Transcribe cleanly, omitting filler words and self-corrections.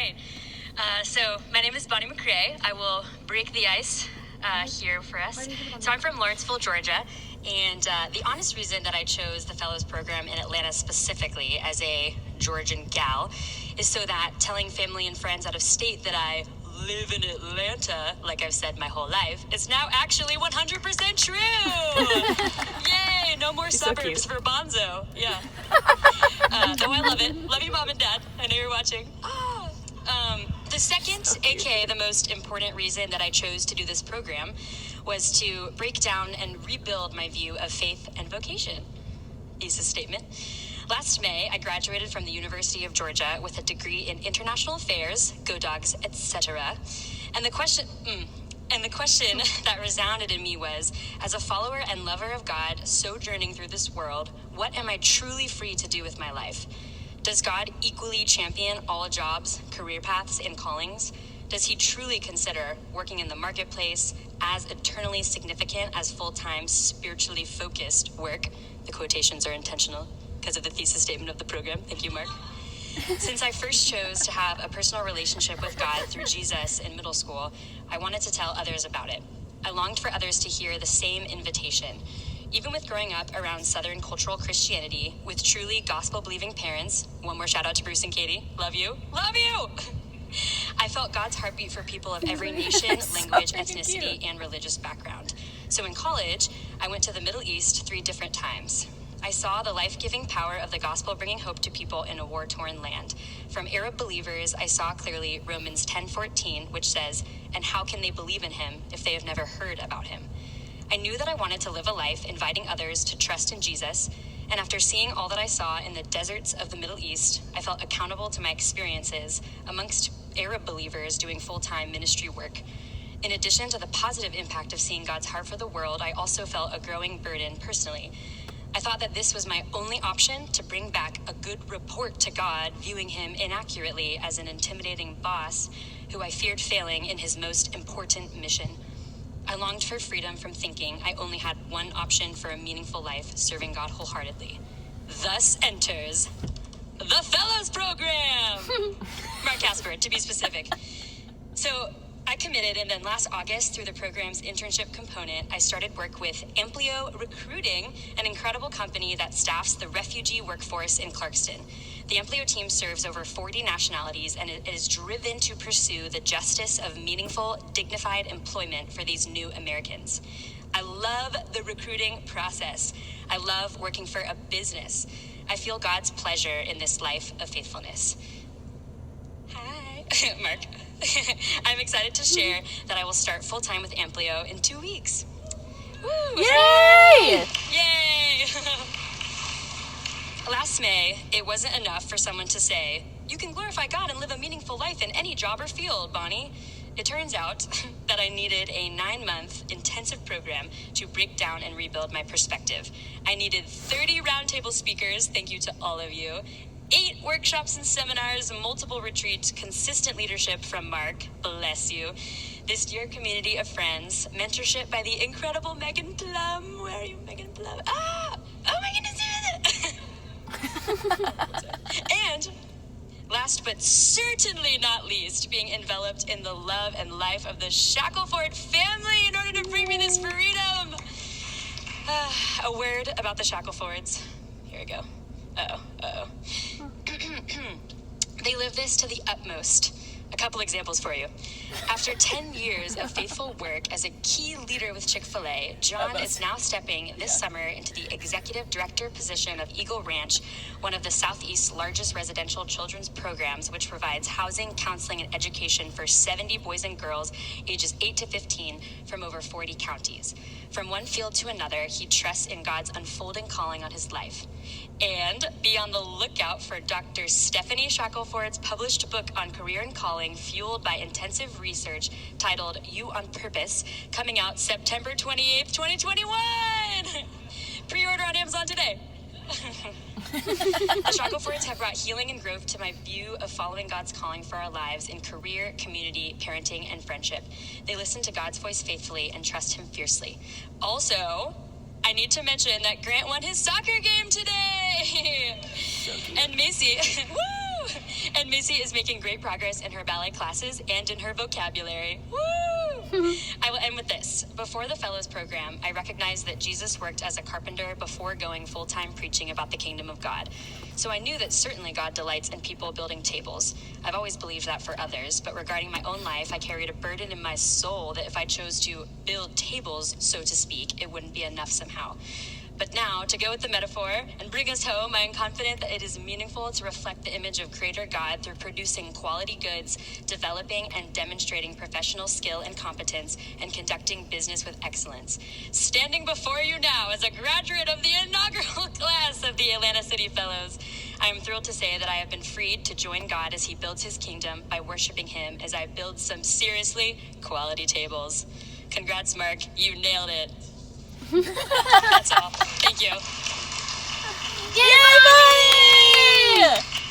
right. So my name is Bonnie McRae. I will break the ice here for us. So I'm from Lawrenceville, Georgia. And the honest reason that I chose the Fellows Program in Atlanta specifically as a Georgian gal is so that telling family and friends out of state that I live in Atlanta, like I've said my whole life, is now actually 100% true. Yay, no more suburbs for Bonzo. Yeah. Though I love it. Love you, Mom and Dad. I know you're watching. The second, aka the most important reason that I chose to do this program was to break down and rebuild my view of faith and vocation. Thesis statement. Last May, I graduated from the University of Georgia with a degree in international affairs, go dogs, etc. And the question that resounded in me was, as a follower and lover of God, sojourning through this world, what am I truly free to do with my life? Does God equally champion all jobs, career paths, and callings? Does he truly consider working in the marketplace as eternally significant as full-time, spiritually focused work? The quotations are intentional because of the thesis statement of the program. Thank you, Mark. Since I first chose to have a personal relationship with God through Jesus in middle school, I wanted to tell others about it. I longed for others to hear the same invitation. Even with growing up around Southern cultural Christianity with truly gospel-believing parents, one more shout out to Bruce and Katie, love you, I felt God's heartbeat for people of every nation, language, ethnicity, and religious background. So in college, I went to the Middle East 3 different times. I saw the life-giving power of the gospel bringing hope to people in a war-torn land. From Arab believers, I saw clearly Romans 10:14, which says, "And how can they believe in him if they have never heard about him?" I knew that I wanted to live a life inviting others to trust in Jesus, and after seeing all that I saw in the deserts of the Middle East, I felt accountable to my experiences amongst Arab believers doing full-time ministry work. In addition to the positive impact of seeing God's heart for the world, I also felt a growing burden personally. I thought that this was my only option to bring back a good report to God, viewing him inaccurately as an intimidating boss who I feared failing in his most important mission. I longed for freedom from thinking I only had one option for a meaningful life, serving God wholeheartedly. Thus enters the Fellows Program! Mark Casper, to be specific. So I committed, and then last August, through the program's internship component, I started work with Amplio Recruiting, an incredible company that staffs the refugee workforce in Clarkston. The Amplio team serves over 40 nationalities, and it is driven to pursue the justice of meaningful, dignified employment for these new Americans. I love the recruiting process. I love working for a business. I feel God's pleasure in this life of faithfulness. Hi, Mark. I'm excited to share that I will start full-time with Amplio in 2 weeks. Woo! Yay! Yay! Last May, it wasn't enough for someone to say, "You can glorify God and live a meaningful life in any job or field, Bonnie." It turns out that I needed a 9-month intensive program to break down and rebuild my perspective. I needed 30 roundtable speakers, thank you to all of you, 8 workshops and seminars, multiple retreats, consistent leadership from Mark, bless you, this dear community of friends, mentorship by the incredible Megan Plum. Where are you, Megan Plum? Oh my goodness, and last but certainly not least, being enveloped in the love and life of the Shackleford family in order to bring me this freedom. A word about the Shacklefords. Here we go. Uh-oh. They live this to the utmost. A couple examples for you. After 10 years of faithful work as a key leader with Chick-fil-A, John is now stepping this summer into the executive director position of Eagle Ranch, one of the Southeast's largest residential children's programs, which provides housing, counseling, and education for 70 boys and girls ages 8 to 15 from over 40 counties. From one field to another, he trusts in God's unfolding calling on his life. And be on the lookout for Dr. Stephanie Shackleford's published book on career and calling, fueled by intensive research, titled You on Purpose, coming out September 28th, 2021. Pre-order on Amazon today. The Shacklefords have brought healing and growth to my view of following God's calling for our lives in career, community, parenting, and friendship. They listen to God's voice faithfully and trust him fiercely. Also, I need to mention that Grant won his soccer game today. And Macy, woo! And Macy is making great progress in her ballet classes and in her vocabulary. Woo! I will end with this. Before the Fellows program, I recognized that Jesus worked as a carpenter before going full-time preaching about the kingdom of God. So I knew that certainly God delights in people building tables. I've always believed that for others, but regarding my own life, I carried a burden in my soul that if I chose to build tables, so to speak, it wouldn't be enough somehow. But now, to go with the metaphor and bring us home, I am confident that it is meaningful to reflect the image of Creator God through producing quality goods, developing and demonstrating professional skill and competence, and conducting business with excellence. Standing before you now as a graduate of the inaugural class of the Atlanta City Fellows, I am thrilled to say that I have been freed to join God as He builds His kingdom by worshiping Him as I build some seriously quality tables. Congrats, Mark. You nailed it. That's all. Thank you. Yay, Bonnie!